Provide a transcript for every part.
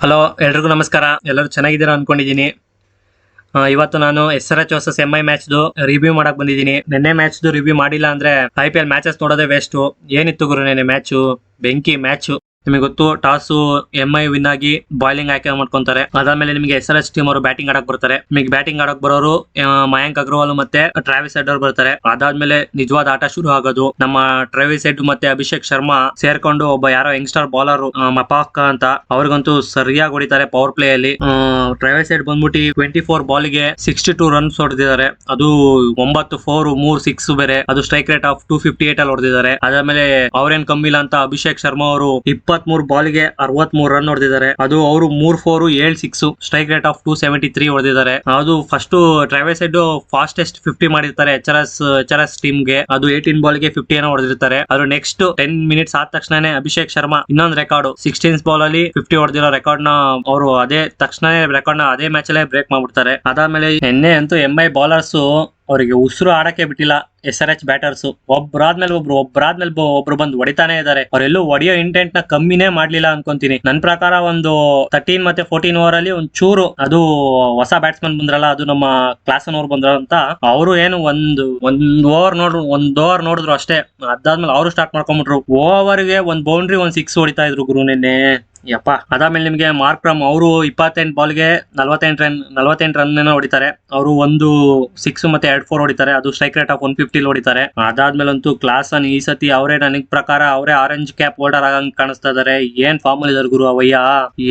Hello, ಎಲ್ರಿಗೂ ನಮಸ್ಕಾರ. ಎಲ್ಲರೂ ಚೆನ್ನಾಗಿದ್ದೀರಾ ಅನ್ಕೊಂಡಿದ್ದೀನಿ. ಇವತ್ತು ನಾನು SRH ವರ್ಸಸ್ MI ಮ್ಯಾಚ್ದು ರಿವ್ಯೂ ಮಾಡಕ್ ಬಂದಿದ್ದೀನಿ. ನಿನ್ನೆ ಮ್ಯಾಚ್ದು ರಿವ್ಯೂ ಮಾಡಿಲ್ಲ ಅಂದ್ರೆ IPL ಮ್ಯಾಚಸ್ ನೋಡೋದೇ ವೇಸ್ಟು. ಏನಿತ್ತು ಗುರು ನಿನ್ನೆ ಮ್ಯಾಚು, ಬೆಂಕಿ ಮ್ಯಾಚು. ನಿಮಗೆ ಗೊತ್ತು, ಟಾಸು MI ವಿನ್ ಆಗಿ ಬಾಲಿಂಗ್ ಆಯ್ಕೆ ಮಾಡ್ಕೊಂತಾರೆ. ಅದಾದ್ಮೇಲೆ ನಿಮಗೆ SRH ಟೀಮ್ ಅವರು ಬ್ಯಾಟಿಂಗ್ ಆಡಕ್ ಬರ್ತಾರೆ. ನಿಮಗೆ ಬ್ಯಾಟಿಂಗ್ ಆಡಕ್ ಬರೋರು ಮಯಾಂಕ್ ಅಗ್ರವಾಲ್ ಮತ್ತೆ ಟ್ರಾವಿಸ್ ಹೆಡ್ ಅವ್ರು ಬರ್ತಾರೆ. ಅದಾದ್ಮೇಲೆ ನಿಜವಾದ ಆಟ ಶುರು ಆಗೋದು. ನಮ್ಮ ಟ್ರಾವಿಸ್ ಹೆಡ್ ಮತ್ತೆ ಅಭಿಷೇಕ್ ಶರ್ಮಾ ಸೇರ್ಕೊಂಡು ಒಬ್ಬ ಯಾರೋ ಯಂಗ್ಸ್ಟರ್ ಬೌಲರ್ ಮಪಾಕ ಅಂತ ಅವ್ರಿಗಂತೂ ಸರಿಯಾಗಿ ಹೊಡಿತಾರೆ ಪವರ್ ಪ್ಲೇ ಅಲ್ಲಿ. ಟ್ರಾವಿಸ್ ಹೆಡ್ ಬಂದ್ಬಿಟ್ಟು 24 ಬಾಲಿಗೆ 62 ರನ್ಸ್ ಹೊಡೆದಿದ್ದಾರೆ. ಅದು 9 4 3 6 ಬೇರೆ. ಅದು ಸ್ಟ್ರೈಕ್ ರೇಟ್ ಆಫ್ 258 ಅಲ್ಲಿ ಹೊಡೆದಿದ್ದಾರೆ. ಅದಾದ್ಮೇಲೆ ಅವ್ರೇನ್ ಕಮ್ಮಿ ಇಲ್ಲ ಅಂತ ಅಭಿಷೇಕ್ ಶರ್ಮಾ ಅವರು 23 ಬಾಲಿಗೆ 63 ರನ್ ಹೊಡೆದಿದ್ದಾರೆ. ಅದು ಅವರು 3 4 7 6 ಸ್ಟ್ರೈಕ್ ರೇಟ್ ಆಫ್ 273 ಹೊಡೆದಿದ್ದಾರೆ. ಅದು ಫಸ್ಟ್ ಟ್ರಾವಿಸ್ ಹೆಡ್ ಫಾಸ್ಟೆಸ್ಟ್ 50 ಮಾಡಿರ್ತಾರೆ HRS ಟೀಮ್ ಗೆ. ಅದು 18 ಬಾಲ್ಗೆ 50 ಏನೋ ಹೊಡೆದಿರ್ತಾರೆ. ಅದು ನೆಕ್ಸ್ಟ್ 10 ಮಿನಿಟ್ಸ್ ಆದ ತಕ್ಷಣನೇ ಅಭಿಷೇಕ್ ಶರ್ಮಾ ಇನ್ನೊಂದು ರೆಕಾರ್ಡ್ 16 ಬಾಲ್ ಅಲ್ಲಿ 50 ಹೊಡೆದಿರೋ ರೆಕಾರ್ಡ್ ನ ಅವರು ಅದೇ ತಕ್ಷಣನೇ ರೆಕಾರ್ಡ್ ನ ಅದೇ ಮ್ಯಾಚ್ ಅಲ್ಲೇ ಬ್ರೇಕ್ ಮಾಡ್ಬಿಡ್ತಾರೆ. ಅದಾದ್ಮೇಲೆ ನಿನ್ನೆ ಅಂತೂ MI ಬೌಲರ್ಸ್ ಅವರಿಗೆ ಉಸಿರು ಆಡಕ್ಕೆ ಬಿಟ್ಟಿಲ್ಲ. SRH ಬ್ಯಾಟರ್ಸ್ ಒಬ್ಬರಾದ್ಮೇಲೆ ಒಬ್ರು ಬಂದು ಹೊಡಿತಾನೆ ಇದಾರೆ. ಅವರೆಲ್ಲೂ ಹೊಡೆಯೋ ಇಂಟೆಂಟ್ ನ ಕಮ್ಮಿನೇ ಮಾಡ್ಲಿಲ್ಲ ಅನ್ಕೊಂತೀನಿ. ನನ್ ಪ್ರಕಾರ ಒಂದು 13 ಮತ್ತೆ 14 ಓವರ್ ಅಲ್ಲಿ ಒಂದ್ ಚೂರು, ಅದು ಹೊಸ ಬ್ಯಾಟ್ಸ್ಮನ್ ಬಂದ್ರಲ್ಲ, ಅದು ನಮ್ಮ ಕ್ಲಾಸನ್ ಅವ್ರು ಬಂದ್ರ ಅಂತ, ಅವರು ಏನು ಒಂದ್ ಓವರ್ ನೋಡಿದ್ರು ಅಷ್ಟೇ. ಅದಾದ್ಮೇಲೆ ಅವರು ಸ್ಟಾರ್ಟ್ ಮಾಡ್ಕೊಂಡ್ಬಿಟ್ರು. ಓವರ್ಗೆ ಒಂದ್ ಬೌಂಡ್ರಿ 1 6 ಹೊಡಿತಾ ಇದ್ರು ಗುರು ನಿನ್ನೆ. ಯಪ್ಪ. ಅದಾದ್ಮೇಲೆ ನಿಮ್ಗೆ ಮಾರ್ಕ್ ಫ್ರಮ್ ಅವರು 28 ಬಾಲ್ಗೆ 48 ರನ್ ಏನೋ ಹೊಡಿತಾರೆ. ಅವರು ಒಂದು 6 ಮತ್ತೆ 2 4 ಹೊಡಿತಾರೆ. ಅದು ಸ್ಟ್ರೈಕ್ ರೇಟ್ ಆಫ್ 150 ಹೊಡಿತಾರೆ. ಅದಾದ್ಮೇಲೆ ಅಂತೂ ಕ್ಲಾಸನ್ ಈ ಸತಿ ಅವರೇ, ನನಗ್ ಪ್ರಕಾರ ಅವರೇ ಆರೆಂಜ್ ಕ್ಯಾಪ್ ಹೋಲ್ಡರ್ ಆಗಂಗ್ ಕಾಣಿಸ್ತಾ ಇದಾರೆ. ಏನ್ ಫಾರ್ಮ್ ಅಲ್ಲಿ ಇದಾರೆ ಗುರು ಅವಯ್ಯ.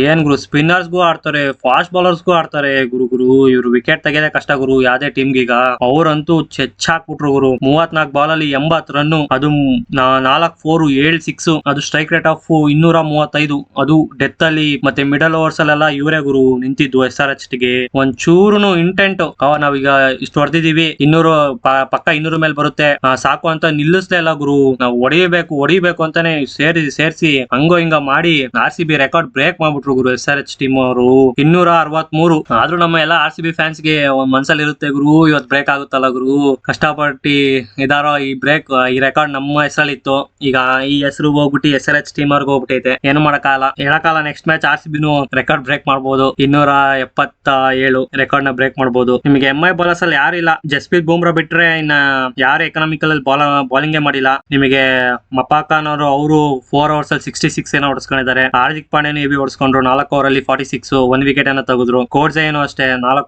ಏನ್ ಗುರು, ಸ್ಪಿನ್ನರ್ಸ್ ಗೂ ಆಡ್ತಾರೆ, ಫಾಸ್ಟ್ ಬೌಲರ್ಸ್ ಗೂ ಆಡ್ತಾರೆ ಗುರು. ಇವ್ರು ವಿಕೆಟ್ ತೆಗೆದೇ ಕಷ್ಟ ಗುರು ಯಾವ್ದೇ ಟೀಮ್ಗೀಗ. ಅವ್ರಂತೂ ಚೆಚ್ಚಾಕ್ಬಿಟ್ರು ಗುರು. 34 ಬಾಲ್ ಅಲ್ಲಿ 80 ರನ್. ಅದು 4 4 7 6. ಅದು ಸ್ಟ್ರೈಕ್ ರೇಟ್ ಆಫ್ 235. ಅದು ಡೆತ್ ಅಲ್ಲಿ ಮತ್ತೆ ಮಿಡಲ್ ಓವರ್ಸ್ ಅಲ್ಲೆಲ್ಲ ಇವರೇ ಗುರು ನಿಂತಿದ್ದು SRH ಗೆ. ಒಂದ್ ಚೂರುನು ಇಂಟೆಂಟ್ ನಾವೀಗ ಇಷ್ಟು ಹೊಡೆದಿದೀವಿ, 200 ಪಕ್ಕ 200 ಮೇಲೆ ಬರುತ್ತೆ ಸಾಕು ಅಂತ ನಿಲ್ಲಿಸ್ಲೇ ಇಲ್ಲ ಗುರು. ನಾವು ಹೊಡಿಬೇಕು ಅಂತಾನೆ ಸೇರಿಸಿ ಹಂಗೋ ಹಿಂಗ ಮಾಡಿ RCB ರೆಕಾರ್ಡ್ ಬ್ರೇಕ್ ಮಾಡ್ಬಿಟ್ರು ಗುರು SRH ಟೀಮ್ ಅವರು. 263. ಆದ್ರೂ ನಮ್ಮ ಎಲ್ಲ RCB ಫ್ಯಾನ್ಸ್ ಗೆ ಒಂದ್ ಮನ್ಸಲ್ಲಿ ಇರುತ್ತೆ ಗುರು, ಇವತ್ತು ಬ್ರೇಕ್ ಆಗುತ್ತಲ್ಲ ಗುರು, ಕಷ್ಟಪಟ್ಟು ಇದಾರೋ ಈ ರೆಕಾರ್ಡ್ ನಮ್ಮ ಹೆಸರಲ್ಲಿತ್ತು. ಈಗ ಈ ಹೆಸರು ಹೋಗ್ಬಿಟ್ಟು SRH ಟೀಮ್ ಅವ್ರಿಗೆ ಹೋಗ್ಬಿಟ್ಟೈತೆ. ಏನು ಮಾಡಕ್ಕಾಗಲ್ಲ, ಹೇಳಕ್ಕಾಗಲ್ಲ. ನೆಕ್ಸ್ಟ್ ಮ್ಯಾಚ್ RCBನು ರೆಕಾರ್ಡ್ ಬ್ರೇಕ್ ಮಾಡಬಹುದು. 277 ರೆಕಾರ್ಡ್ ನ ಬ್ರೇಕ್ ಮಾಡಬಹುದು. ನಿಮಗೆ MI ಬೌಲರ್ಸ್ ಅಲ್ಲಿ ಯಾರಿಲ್ಲ, ಜಸ್ಪ್ರೀತ್ ಬುಮ್ರಾ ಬಿಟ್ರೆ ಇನ್ನ ಯಾರು ಎಕನಾಮಿಕಲ್ ಅಲ್ಲಿ ಬಾಲಿಂಗ್ ಮಾಡಿಲ್ಲ. ನಿಮಗೆ ಮಪಾಖಾನ್ ಅವರು 4 overs ಅಲ್ಲಿ 66 ಏನೋ ಹೊಡ್ಸ್ಕೊಂಡಿದ್ದಾರೆ. ಹಾರ್ದಿಕ್ ಪಾಂಡ್ಯನು ಹೆವಿ ಹೊಡ್ಸ್ಕೊಂಡ್ರು. 4 ಓವರ್ ಅಲ್ಲಿ 46, 1 ವಿಕೆಟ್ ಏನೋ ತೆಗೆದ್ರು. ಕೋರ್ಜೆ ಏನೋ ಅಷ್ಟೇ 4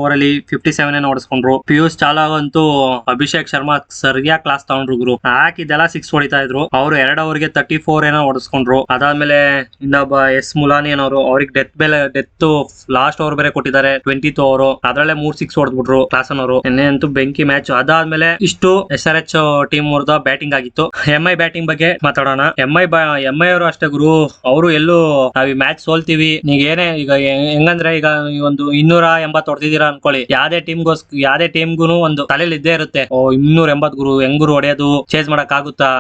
ಓವರ್ ಅಲ್ಲಿ 57 ಏನೋ ಹೊಡ್ಸ್ಕೊಂಡ್ರು. ಪಿಯೂಷ್ ಚಾಲಾವ್ ಅಂತೂ ಅಭಿಷೇಕ್ ಶರ್ಮಾ ಸರಿಯಾಗಿ ಕ್ಲಾಸ್ ತಗೊಂಡ್ರು ಗುರು. ಹಾಕಿದ್ದೆಲ್ಲ 6 ಹೊಡಿತಾ ಇದ್ರು. ಅವರು 2 ಓವರ್ಗೆ 34 ಏನೋ ಹೊಡ್ಸ್ಕೊಂಡ್ರು. ಅದಾದ್ಮೇಲೆ ಇನ್ನೊಬ್ಬ ಮುಲಾನಿ ಅನ್ನೋರು, ಅವ್ರಿಗೆ ಡೆತ್ ಲಾಸ್ಟ್ ಓವರ್ ಬೇರೆ ಕೊಟ್ಟಿದ್ದಾರೆ 20th ಓವರ್. ಅದ್ರಲ್ಲೇ 3 6 ಹೊಡೆದ್ಬಿಟ್ರು ಕ್ಲಾಸನ್ ಅವರು. ನಿನ್ನೆ ಅಂತೂ ಬೆಂಕಿ ಮ್ಯಾಚ್. ಅದಾದ್ಮೇಲೆ ಇಷ್ಟು SRH ಟೀಮ್ ಅವ್ರದ ಬ್ಯಾಟಿಂಗ್ ಆಗಿತ್ತು. MI ಬ್ಯಾಟಿಂಗ್ ಬಗ್ಗೆ ಮಾತಾಡೋಣ. MI ಅವರು ಅಷ್ಟೇ ಗುರು, ಅವರು ಎಲ್ಲೂ ನಾವ್ ಈ ಮ್ಯಾಚ್ ಸೋಲ್ತೀವಿ, ನೀಗ ಏನೇ ಈಗ ಹೆಂಗಂದ್ರೆ, ಈಗ ಒಂದು 280 ಹೊಡೆದಿದ್ದೀರಾ ಅನ್ಕೊಳ್ಳಿ, ಯಾವ್ದೇ ಟೀಮ್ಗೂ ಒಂದು ತಲೆಯಲ್ಲಿ ಇದ್ದೇ ಇರುತ್ತೆ, 280 ಗುರು, ಹೆಂಗ್ ಗುರು ಹೊಡೆಯೋದು, ಚೇಸ್ ಮಾಡಕ್ ಆಗುತ್ತಾ,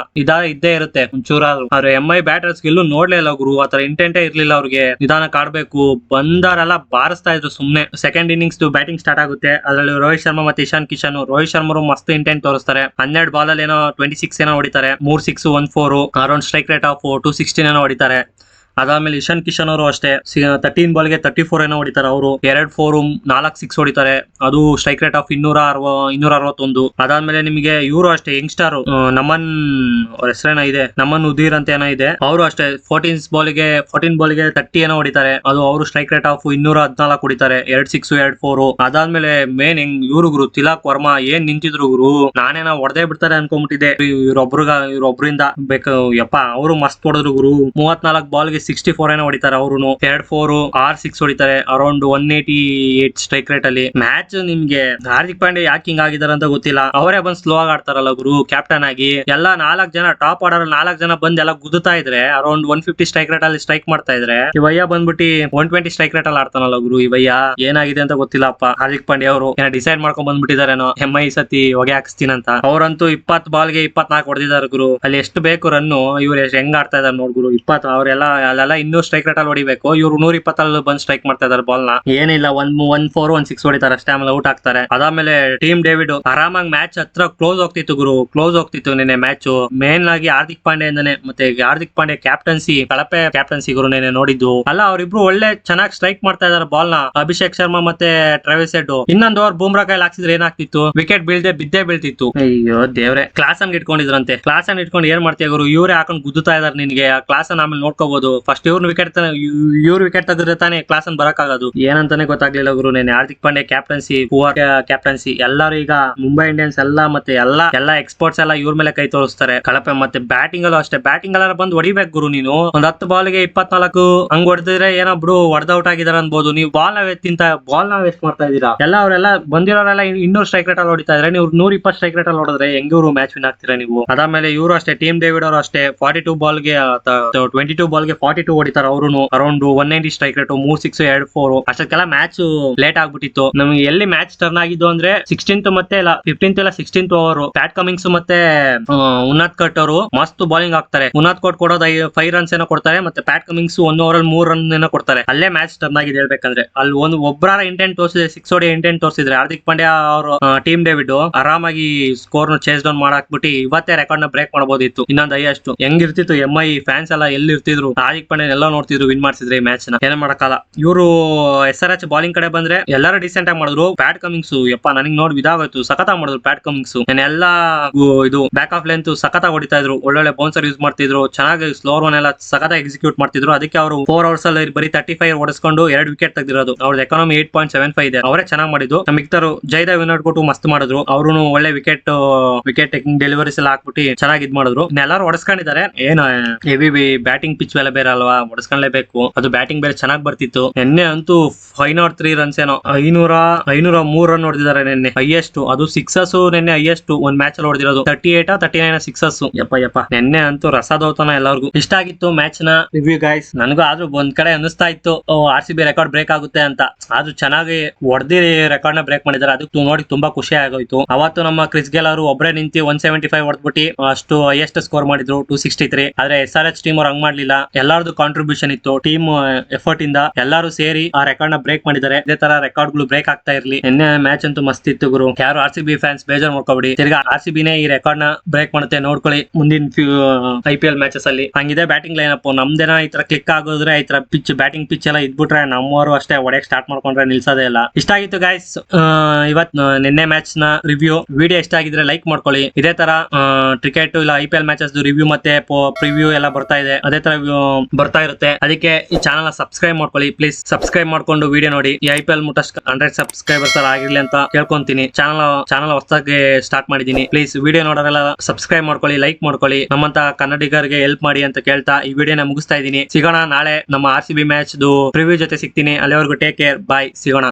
ಇದ್ದೇ ಇರುತ್ತೆ ಒಂಚೂರಾದ್ರು. ಆದ್ರೆ MI ಬ್ಯಾಟರ್ಸ್ ಗೆಲ್ಲೂ ನೋಡ್ಲೇ ಇಲ್ಲ ಗುರು, ಆತರ ಇಂಟೆಂಟೇ ಇರ್ಲಿಲ್ಲ ಅವ್ರಿಗೆ. ನಿಧಾನಕ್ಕೆ ಆಡ್ಬೇಕು, ಬಂದಾರೆಲ್ಲ ಬಾರಿಸ್ತಾ ಇದ್ರು ಸುಮ್ನೆ. ಸೆಕೆಂಡ್ ಇನ್ನಿಂಗ್ಸ್ ಬ್ಯಾಟಿಂಗ್ ಸ್ಟಾರ್ಟ್ ಆಗುತ್ತೆ. ಅದರಲ್ಲಿ ರೋಹಿತ್ ಶರ್ಮಾ ಮತ್ತೆ ಇಶಾನ್ ಕಿಶನ್. ರೋಹಿತ್ ಶರ್ಮಾ ಮಸ್ತ್ ಇಂಟೆಂಟ್ ತೋರಿಸ್ತಾರೆ. 12 ಬಾಲ್ ಅಲ್ಲಿ ಏನೋ 26 ಏನೋ ಹೊಡಿತಾರೆ. 3 6 1 4. ಅರೌಂಡ್ ಸ್ಟ್ರೈಕ್ ರೇಟ್ ಆಫ್ 216 ಏನೋ ಹೊಡಿತಾರೆ. ಅದಾದ್ಮೇಲೆ ಇಶಾನ್ ಕಿಶನ್ ಅವರು ಅಷ್ಟೇ 13 ಬಾಲ್ಗೆ 34 ಏನೋ ಹೊಡಿತಾರೆ. ಅವರು 2 4 4 6 ಹೊಡಿತಾರೆ. ಅದು ಸ್ಟ್ರೈಕ್ ರೇಟ್ ಆಫ್ 261. ಅದಾದ್ಮೇಲೆ ನಿಮಗೆ ಇವರು ಅಷ್ಟೇ ಯಂಗ್ಸ್ಟರ್ ನಮನ್, ಅವ್ರ ಹೆಸರೇನೋ ಇದೆ, ನಮನ್ ಉದೀರ್ ಅಂತ ಏನೋ ಇದೆ. ಅವರು ಅಷ್ಟೇ 14 ಬಾಲ್ಗೆ 30 ಏನೋ ಹೊಡಿತಾರೆ. ಅದು ಅವರು ಸ್ಟ್ರೈಕ್ ರೇಟ್ ಆಫ್ 214 ಹೊಡಿತಾರೆ. 2 6 2 4. ಅದಾದ್ಮೇಲೆ ಮೇನ್ ಇವ್ರು ಗುರು ತಿಲಕ್ ವರ್ಮಾ ಏನ್ ನಿಂತಿದ್ರು ಗುರು, ನಾನೇನೋ ಹೊಡೆದೇ ಬಿಡ್ತಾರೆ ಅನ್ಕೊಂಡ್ಬಿಟ್ಟಿದೆ ಇವ್ರೊಬ್ರಿಂದ. ಬೇಕು ಯಪ್ಪ, ಅವರು ಮಸ್ತ್ ಹೊಡೆದ್ರು ಗುರು. 34 ಬಾಲ್ಗೆ 64 ಏನೋ ಹೊಡಿತಾರೆ. ಅವರು 2 4 6 6 ಹೊಡಿತಾರೆ. ಅರೌಂಡ್ 188 ಸ್ಟ್ರೈಕ್ ರೇಟ್ ಅಲ್ಲಿ. ಮ್ಯಾಚ್ ನಿಮ್ಗೆ ಹಾರ್ದಿಕ್ ಪಾಂಡ್ಯ ಯಾಕೆ ಹಿಂಗ್ ಆಗಿದಾರೆ ಅಂತ ಗೊತ್ತಿಲ್ಲ. ಅವರೇ ಬಂದ್ ಸ್ಲೋ ಆಗಿ ಆಡ್ತಾರಲ್ಲ ಗುರು ಕ್ಯಾಪ್ಟನ್ ಆಗಿ. ಎಲ್ಲ 4 ಜನ ಟಾಪ್ ಆರ್ಡರ್ 4 ಜನ ಬಂದ್ ಎಲ್ಲ ಗುದ್ದುತ್ತಾ ಇದ್ರೆ, ಅರೌಂಡ್ 150 ಸ್ಟ್ರೈಕ್ ರೇಟ್ ಅಲ್ಲಿ ಸ್ಟ್ರೈಕ್ ಮಾಡ್ತಾ ಇದ್ರೆ, ಇವಯ್ಯ ಬಂದ್ಬಿಟ್ಟು 120 ಸ್ಟ್ರೈಕ್ ರೇಟ್ ಅಲ್ಲಿ ಆಡ್ತಾನಲ್ಲ ಗುರು. ಇವಯ್ಯ ಏನಾಗಿದೆ ಅಂತ ಗೊತ್ತಿಲ್ಲಪ್ಪ. ಹಾರ್ದಿಕ್ ಪಾಂಡ್ಯ ಅವರು ಏನೋ ಡಿಸೈಡ್ ಮಾಡ್ಕೊಂಡ್ ಬಂದ್ಬಿಟ್ಟಿದಾರೇನೋ MI ಸತಿ ಹೊಗೆ ಹಾಕಿಸ್ತೀನಿ ಅಂತ. ಅವರಂತೂ 20 ಬಾಲ್ಗೆ 24 ಹೊಡೆದಿದ್ದಾರೆ ಗುರು. ಅಲ್ಲಿ ಎಷ್ಟು ಬೇಕು ರನ್ನು, ಇವ್ರು ಹೆಂಗ್ ಆಡ್ತಾ ಇದಾರೆ ನೋಡ್ ಗುರು. 20 ಅವರೆಲ್ಲ ಅಲ್ಲೆಲ್ಲ 200 ಸ್ಟ್ರೈಕ್ ರೇಟ್ ಅಲ್ಲಿ ಹೊಡಿಬೇಕು. ಇವ್ರು 120 ಬಂದ್ ಸ್ಟ್ರೈಕ್ ಮಾಡ್ತಾ ಇದಾರೆ ಬಾಲ್ ನ. ಏನಿಲ್ಲ 1-4 1-6 ಹೊಡಿತಾರೆ ಅಷ್ಟೇ, ಆಮೇಲೆ ಔಟ್ ಆಗ್ತಾರೆ. ಅದಾದ್ಮೇಲೆ ಟೀಮ್ ಡೇವಿಡ್ ಆರಾಮಾಗಿ ಮ್ಯಾಚ್ ಹತ್ರ ಕ್ಲೋಸ್ ಹೋಗ್ತಿತ್ತು ಗುರು, ಕ್ಲೋಸ್ ಹೋಗ್ತಿತ್ತು ನಿನ್ನೆ ಮ್ಯಾಚ್. ಮೇನ್ ಆಗಿ ಹಾರ್ದಿಕ್ ಪಾಂಡ್ಯಂದನೆ, ಮತ್ತೆ ಹಾರ್ದಿಕ್ ಪಾಂಡ್ಯ ಕ್ಯಾಪ್ಟನ್ಸಿ, ಕಳಪೆ ಕ್ಯಾಪ್ಟನ್ಸಿ ಗುರು ನೆನೆ ನೋಡಿದ್ದು. ಅಲ್ಲ ಅವ್ರಿಬ್ರು ಒಳ್ಳೆ ಚೆನ್ನಾಗಿ ಸ್ಟ್ರೈಕ್ ಮಾಡ್ತಾ ಇದಾರೆ ಬಾಲ್ ನ, ಅಭಿಷೇಕ್ ಶರ್ಮಾ ಮತ್ತೆ ಟ್ರಾವಿಸ್ ಹೆಡ್. ಇನ್ನೊಂದು ಓವರ್ ಬೂಮ್ರಾ ಕೈಲಿ ಹಾಕ್ಸಿದ್ರೆ ಏನಾಗ್ತಿತ್ತು, ವಿಕೆಟ್ ಬಿದ್ದೇ ಬೀಳ್ತಿತ್ತು. ಅಯ್ಯೋ ದೇವ್ರೆ, ಕ್ಲಾಸ್ ಅನ್ ಇಟ್ಕೊಂಡಿದ್ರಂತೆ. ಕ್ಲಾಸ್ ಅನ್ ಇಟ್ಕೊಂಡು ಏನ್ ಮಾಡ್ತೀಯ ಗುರು, ಇವರೇ ಹಾಕೊಂಡು ಗುದ್ದುತ್ತಾ ಇದಾರೆ ನಿನ್ಗೆ. ಆ ಕ್ಲಾಸ್ ಅನ್ನ ಆಮೇಲೆ ನೋಡ್ಕೋಬಹುದು. ಫಸ್ಟ್ ಇವ್ರ ವಿಕೆಟ್ ತೆಗೆದ್ರೆ ತಾನೇ ಕ್ಲಾಸ್ ಅನ್ ಬರಕ್ಕಾಗೋದು. ಏನಂತಾನೆ ಗೊತ್ತಾಗ್ಲಿಲ್ಲ ಗುರು ನೆನೆ. Hardik Pandya captaincy, poor captaincy. ಎಲ್ಲರೂ ಈಗ ಮುಂಬೈ ಇಂಡಿಯನ್ಸ್ ಎಲ್ಲ ಮತ್ತೆ ಎಲ್ಲ ಎಕ್ಸ್ಪರ್ಟ್ಸ್ ಎಲ್ಲ ಇವ್ರ ಮೇಲೆ ಕೈ ತೋರಿಸ್ತಾರೆ. ಕಳಪೆ. ಮತ್ತೆ ಬ್ಯಾಟಿಂಗ್ ಅಲ್ಲೂ ಅಷ್ಟೇ, ಬ್ಯಾಟಿಂಗ್ ಎಲ್ಲ ಬಂದು ಹೊಡಿಬೇಕು ಗುರು ನೀನು. ಒಂದ್ 10 ಬಾಲ್ಗೆ 24 ಹಂಗ್ ಹೊಡೆದಿದ್ರೆ ಏನೋ ಬಿಡು ಹೊಡೆದ್ ಔಟ್ ಆಗಿದಾರ ಅನ್ಬೋದು. ನೀವು ಬಾಲ್ ನ ವೇಸ್ಟ್ ಮಾಡ್ತಾ ಇದೀರಾ. ಅವರೆಲ್ಲ ಬಂದಿರೋರೆಲ್ಲ 200 ಸ್ಟ್ರೈಕ್ ರೇಟ್ ಅಲ್ಲಿ ಹೊಡಿತಾ ಇದ್ರೆ, ನೀವು 120 ಸ್ಟ್ರೈಕ್ ರೇಟ್ ಅಲ್ಲಿ ಹೊಡೆದ್ರೆ ಹೆಂಗ್ ಇವ್ರು ಮ್ಯಾಚ್ ವಿನ್ ಆಗ್ತೀರಾ ನೀವು. ಅದಾದ್ಮೇಲೆ ಇವರು ಅಷ್ಟೇ, ಟೀಮ್ ಡೇವಿಡ್ ಅವರು ಅಷ್ಟೇ 22 ಬಾಲ್ಗೆ 42 ಹೊಡಿತಾರೆ ಅವರು. Around 190 strike rate, 3 6 2 4. ಅಷ್ಟಕ್ಕೆಲ್ಲ ಮ್ಯಾಚ್ ಲೇಟ್ ಆಗ್ಬಿಟ್ಟಿತ್ತು ನಮ್ಗೆ. ಎಲ್ಲಿ ಮ್ಯಾಚ್ ಟರ್ನ್ ಆಗಿದ್ದು ಅಂದ್ರೆ 15th ಮತ್ತೆ 16th ಓವರ್. ಪ್ಯಾಟ್ ಕಮಿಂಗ್ಸ್ ಮತ್ತೆ ಉನ್ನಾದ್ ಕಟ್ ಅವರು ಮಸ್ತ್ ಬೌಲಿಂಗ್ ಹಾಕ್ತಾರೆ. ಉನ್ನಾದ್ ಕಟ್ ಕೊಡೋದು 5 ರನ್ಸ್ ಏನೋ ಕೊಡ್ತಾರೆ, ಮತ್ತೆ ಪ್ಯಾಟ್ ಕಮಿಂಗ್ಸ್ 1 ಓವರ್ ಅಲ್ಲಿ 3 ರನ್ ಏನೋ ಕೊಡ್ತಾರೆ. ಅಲ್ಲೇ ಮ್ಯಾಚ್ ಟರ್ನ್ ಆಗಿದೆ ಹೇಳ್ಬೇಕಂದ್ರೆ. ಅಲ್ಲಿ ಒಬ್ಬರ ಇಂಟೆಂಟ್ ತೋರಿಸಿದ್ರೆ, 6 ಹೊಡಿ ಇಂಟೆಂಟ್ ತೋರಿಸಿದ್ರೆ, ಹಾರ್ದಿಕ್ ಪಾಂಡ್ಯ ಅವರು ಟೀಮ್ ಡೇವಿಡ್ ಆರಾಮಾಗಿ ಸ್ಕೋರ್ ನ ಚೇಸ್ ಡೌನ್ ಮಾಡಾಕ್ಬಿಟ್ಟು ಇವತ್ತೇ ರೆಕಾರ್ಡ್ ನ ಬ್ರೇಕ್ ಮಾಡಬಹುದಿತ್ತು. ಇನ್ನೊಂದು ಹೈಯೆಸ್ಟ್ ಹೆಂಗಿರ್ತಿತ್ತು. MI ಫ್ಯಾನ್ಸ್ ಎಲ್ಲ ಎಲ್ಲಿ ಇರ್ತಿದ್ರು, ಹಾರ್ದಿಕ್ ಪಾಂಡ್ಯ ಎಲ್ಲ ನೋಡ್ತಿದ್ರು ವಿನ್ ಮಾಡ್ಸಿದ್ರೆ ಈ ಮ್ಯಾಚ್ ನ. ಏನ್ ಮಾಡಕ್ಕಲ್ಲ. ಇವರು SRH ಬಾಲಿಂಗ್ ಕಡೆ ಬಂದ್ರೆ ಎಲ್ಲರೂ ಡಿಸೆಂಟ್ ಆಗಿ ಮಾಡಿದ್ರು. ಪ್ಯಾಟ್ ಕಮಿಂಗ್ಸ್ ಯಪ್ಪ ನನಗೆ ನೋಡಿ ಇದಾಗೋಯ್ತು, ಸಖತ್ ಮಾಡಿದ್ರು ಪ್ಯಾಟ್ ಕಮಿಂಗ್ಸ್. ಎಲ್ಲ ಇದು ಬ್ಯಾಕ್ ಆಫ್ ಲೆಂತ್ ಸಖತ್ ಹೊಡಿತಾ ಇದ್ರು, ಒಳ್ಳೊಳ್ಳೆ ಬೌನ್ಸರ್ ಯೂಸ್ ಮಾಡ್ತಿದ್ರು, ಚೆನ್ನಾಗಿ ಸ್ಲೋರ್ ಒನ್ ಎಲ್ಲ ಸಖತ್ ಎಕ್ಸಿಕ್ಯೂಟ್ ಮಾಡ್ತಿದ್ರು. ಅದಕ್ಕೆ ಅವರು 4 hours ಅಲ್ಲಿ ಬರೀ 35 ಹೊಡೆಸ್ಕೊಂಡು 2 ವಿಕೆಟ್ ತೆಗೆದಿರೋದು. ಅವ್ರದ್ದು ಎಕಾನಮಿ 8.75 ಇದೆ. ಅವರೇ ಚೆನ್ನಾಗಿ ಮಾಡಿದ್ದು. ಮಿಕ್ತರು ಜೈದೇವ್ ವಿನೋಡ್ ಕೊಟ್ಟು ಮಸ್ತ್ ಮಾಡಿದ್ರು. ಅವರು ಒಳ್ಳೆ ವಿಕೆಟ್ ಟೇಕಿಂಗ್ ಡೆಲಿವರೀಸ್ ಎಲ್ಲ ಹಾಕ್ಬಿಟ್ಟು ಚೆನ್ನಾಗಿ ಇದ್ ಮಾಡಿದ್ರು. ಎಲ್ಲರೂ ಹೊಡೆಸ್ಕೊಂಡಿದ್ದಾರೆ. ಏನು ಹೆವಿ ಬ್ಯಾಟಿಂಗ್ ಪಿಚ್ ಬೇರೆ ಬೇರೆ ಅಲ್ವಾ, ಹೊಡೆಸ್ಕೊಳ್ಳೇಬೇಕು. ಅದು ಬ್ಯಾಟಿಂಗ್ ಬೇರೆ ಚೆನ್ನಾಗಿ ಬರ್ತಿತ್ತು. ನಿನ್ನೆ ಅಂತೂ 503 ರನ್ಸ್ ಏನೋ 503 ರನ್ ಹೊಡೆದಿದ್ದಾರೆ ನಿನ್ನೆ, ಹೈಯೆಸ್ಟ್. ಅದು ಸಿಕ್ಸಸ್ ನಿನ್ನೆ ಹೈಯೆಸ್ಟ್ ಒಂದ್ ಮ್ಯಾಚ್ ಅಲ್ಲಿ ಹೊಡೆದಿರೋದು. 38-39 ಸಿಕ್ಸಸ್. ಯಪ್ಪ ನಿನ್ನೆ ಅಂತೂ ರಸದೌತನ ಎಲ್ಲರಿಗೂ. ಇಷ್ಟ ಆಗಿತ್ತು ಮ್ಯಾಚ್ ನ ರಿವ್ಯೂ ಗೈಸ್. ನನಗೂ ಆದ್ರೂ ಒಂದ್ ಕಡೆ ಅನಿಸ್ತಾ ಇತ್ತು RCB ರೆಕಾರ್ಡ್ ಬ್ರೇಕ್ ಆಗುತ್ತೆ ಅಂತ. ಆದ್ರೂ ಚೆನ್ನಾಗಿ ಹೊಡೆದಿ ರೆಕಾರ್ಡ್ ನ ಬ್ರೇಕ್ ಮಾಡಿದ್ದಾರೆ. ಅದಕ್ಕೆ ನೋಡಿ ತುಂಬಾ ಖುಷಿ ಆಗೋಯ್ತು. ಅವತ್ತು ನಮ್ಮ ಕ್ರಿಸ್ ಗೇಲ್ ಅವರು ಒಬ್ಬರೇ ನಿಂತು 175 ಹೊಡೆದ್ಬಿಟ್ಟು ಅಷ್ಟು ಹೈಯೆಸ್ಟ್ ಸ್ಕೋರ್ ಮಾಡಿದ್ರು, 263. ಆದ್ರೆ SRH ಟೀಮ್ ಅವ್ರು ಹಂಗ್ ಮಾಡ್ಲಿಲ್ಲ. ಎಲ್ಲಾರ್ದು ಕಾಂಟ್ರಿಬ್ಯೂಷನ್ ಇತ್ತು, ಟೀಮ್ ಎಫರ್ಟ್ ಇಂದ ಎಲ್ಲರೂ ಸೇರಿ ಆ ರೆಕಾರ್ಡ್ ನ ಬ್ರೇಕ್ ಮಾಡಿದ್ದಾರೆ. ಇದೇ ತರ ರೆಕಾರ್ಡ್ ಗಳು ಬ್ರೇಕ್ ಆಗ್ತಾ ಇರ್ಲಿ. ನಿನ್ನೆ ಮ್ಯಾಚ್ ಅಂತೂ ಮಸ್ತ್ ಇತ್ತು ಗುರು. ಯಾರು RCB ಫ್ಯಾನ್ಸ್ ಬೇಜಾರ್ ಮಾಡ್ಕೊಬಿಡಿ. ತಿರ್ಗಾ RCB ನೇ ಈ ರೆಕಾರ್ಡ್ ನ ಬ್ರೇಕ್ ಮಾಡುತ್ತೆ ನೋಡ್ಕೊಳ್ಳಿ ಮುಂದಿನ IPL ಮ್ಯಾಚಸ್ ಅಲ್ಲಿ. ಹಂಗಿದೆ ಬ್ಯಾಟಿಂಗ್ ಲೈನ್ ಅಪ್. ನಮ್ದೇನ ಈ ತರ ಕ್ಲಿಕ್ ಆಗೋದ್ರೆ, ಈ ತರ ಬ್ಯಾಟಿಂಗ್ ಪಿಚ್ ಎಲ್ಲ ಇದ್ಬಿಟ್ರೆ ನಮ್ಮವರು ಅಷ್ಟೇ ಹೊಡೆಯಕ್ ಸ್ಟಾರ್ಟ್ ಮಾಡ್ಕೊಂಡ್ರೆ ನಿಲ್ಸೋದೇ ಇಲ್ಲ. ಇಷ್ಟ ಆಗಿತ್ತು ಗೈಸ್ ಇವತ್ ನಿನ್ನೆ ಮ್ಯಾಚ್ ನ ರಿವ್ಯೂ. ವಿಡಿಯೋ ಇಷ್ಟ ಆಗಿದ್ರೆ ಲೈಕ್ ಮಾಡ್ಕೊಳ್ಳಿ. ಇದೇ ತರ ಕ್ರಿಕೆಟ್ ಇಲ್ಲ IPL ಮ್ಯಾಚಸ್ ರಿವ್ಯೂ ಮತ್ತೆ ಪ್ರಿವ್ಯೂ ಎಲ್ಲ ಬರ್ತಾ ಇದೆ, ಅದೇ ತರ ಬರ್ತಾ ಇರುತ್ತೆ. ಅದಕ್ಕೆ ಈ ಚಾನಲ್ ನ ಸಬ್ಸ್ಕ್ರೈಬ್ ಮಾಡ್ಕೊಳ್ಳಿ ಪ್ಲೀಸ್. ಸಬ್ಸ್ಕ್ರೈಬ್ ಮಾಡ್ಕೊಂಡು ವಿಡಿಯೋ ನೋಡಿ. ಈ IPL ಮುಟ್ಟಷ್ಟು 100 ಸಬ್ಸ್ಕ್ರೈಬರ್ಸ್ ಆಗಿರ್ಲಿ ಅಂತ ಕೇಳ್ಕೊಂತೀನಿ. ಚಾನಲ್ ಹೊಸದಾಗಿ ಸ್ಟಾರ್ಟ್ ಮಾಡಿದೀನಿ. ಪ್ಲೀಸ್ ವಿಡಿಯೋ ನೋಡೋರೆಲ್ಲ ಸಬ್ಸ್ಕ್ರೈಬ್ ಮಾಡ್ಕೊಳ್ಳಿ, ಲೈಕ್ ಮಾಡ್ಕೊಳ್ಳಿ. ನಮ್ಮಂತ ಕನ್ನಡಿಗರಿಗೆ ಹೆಲ್ಪ್ ಮಾಡಿ ಅಂತ ಕೇಳ್ತಾ ಈ ವಿಡಿಯೋನ ಮುಗಿಸ್ತಾ ಇದ್ದೀನಿ. ಸಿಗೋಣ ನಾಳೆ ನಮ್ಮ RCB ಮ್ಯಾಚ್ ಪ್ರಿವ್ಯೂ ಜೊತೆ ಸಿಗ್ತೀನಿ. ಅಲ್ಲಿವರೆಗೂ ಟೇಕ್ ಕೇರ್, ಬಾಯ್, ಸಿಗೋಣ.